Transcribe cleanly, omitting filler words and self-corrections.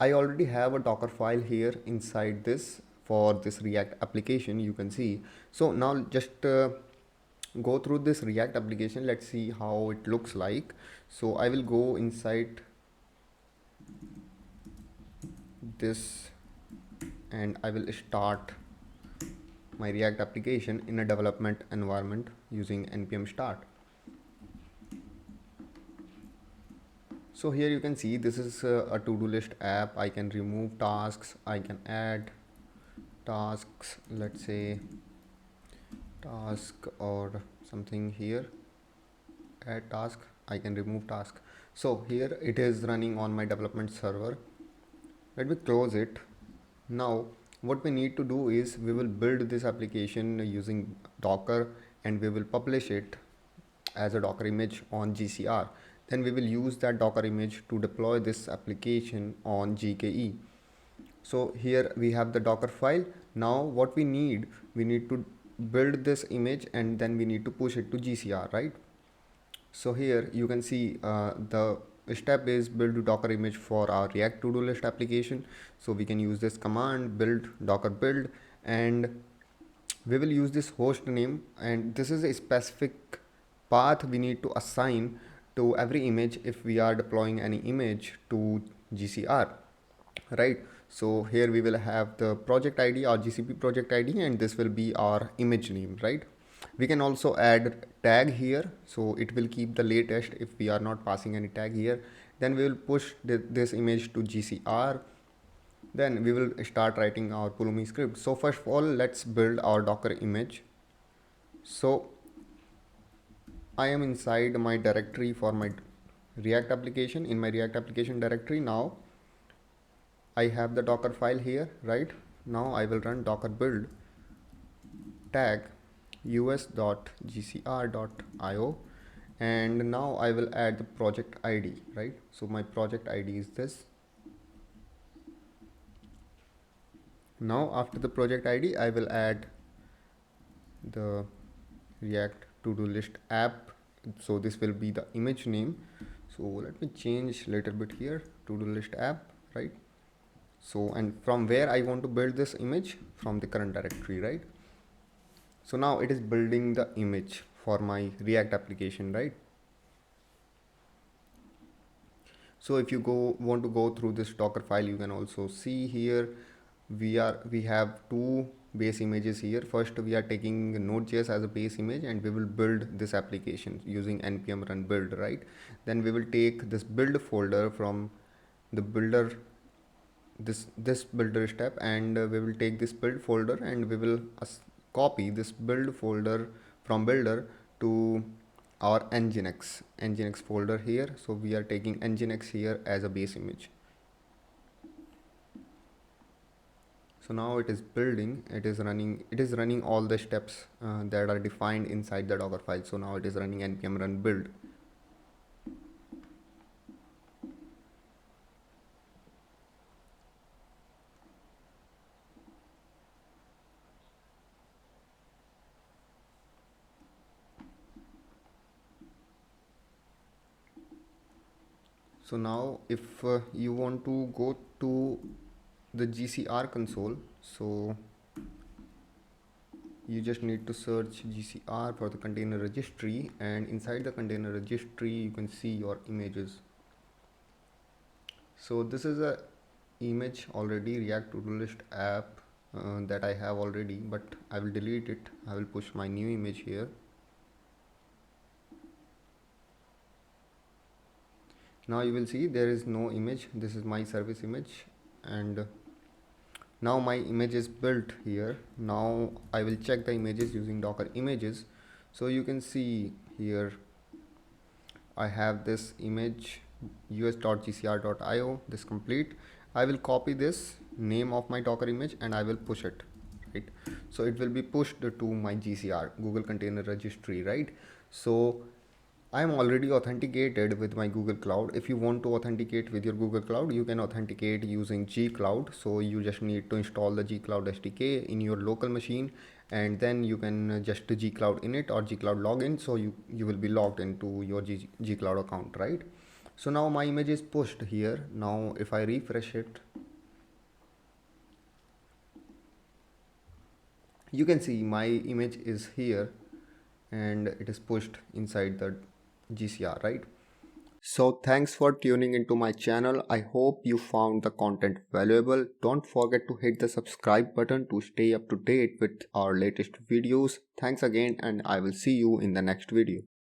I already have a Docker file here inside this for this React application, you can see. So now just go through this React application. Let's see how it looks like. So I will go inside this and I will start my React application in a development environment using npm start. So here you can see this is a to-do list app. I can remove tasks, I can add tasks, let's say task or something here, add task, I can remove task. So here it is running on my development server. Let me close it. Now what we need to do is we will build this application using Docker and we will publish it as a Docker image on GCR. Then we will use that Docker image to deploy this application on GKE. So here we have the Docker file. Now what we need to build this image and then we need to push it to GCR, right? So here you can see the step is build Docker image for our React to-do list application. So we can use this command build docker build and we will use this host name, and this is a specific path we need to assign to every image if we are deploying any image to GCR, right? So here we will have the project ID or GCP project ID and this will be our image name, right? We can also add tag here, so it will keep the latest if we are not passing any tag here. Then we will push this image to GCR. Then we will start writing our Pulumi script. So first of all, let's build our Docker image. So I am inside my directory for my React application. In my React application directory, now I have the Docker file here, right? Now I will run docker build tag us.gcr.io and now I will add the project ID, right? So my project ID is this. Now after the project ID, I will add the React to-do list app. So this will be the image name. So let me change a little bit here, to-do list app, right? So, and from where I want to build this image, from the current directory, right? So now it is building the image for my React application, right? So if you want to go through this Docker file, you can also see here we have two base images here. First we are taking Node.js as a base image and we will build this application using npm run build, right? Then we will take this build folder from the builder, this builder step, and we will take this build folder and we will copy this build folder from builder to our nginx folder here. So we are taking nginx here as a base image. So now it is building, it is running all the steps that are defined inside the Docker file. So now it is running npm run build. So now if you want to go to the GCR console, so you just need to search GCR for the container registry, and inside the container registry you can see your images. So this is a image already, React to-do list app that I have already, but I will delete it. I will push my new image here. Now you will see there is no image. This is my service image, and now my image is built here. Now I will check the images using docker images. So you can see here I have this image us.gcr.io, this complete. I will copy this name of my docker image and I will push it, right? So it will be pushed to my GCR, Google Container Registry, right? So I am already authenticated with my Google Cloud. If you want to authenticate with your Google Cloud, you can authenticate using gcloud. So you just need to install the gcloud SDK in your local machine, and then you can just gcloud init or gcloud login. So you will be logged into your gcloud account, right? So now my image is pushed here. Now if I refresh it, you can see my image is here and it is pushed inside the GCR, right? So thanks for tuning into my channel. I hope you found the content valuable. Don't forget to hit the subscribe button to stay up to date with our latest videos. Thanks again, and I will see you in the next video.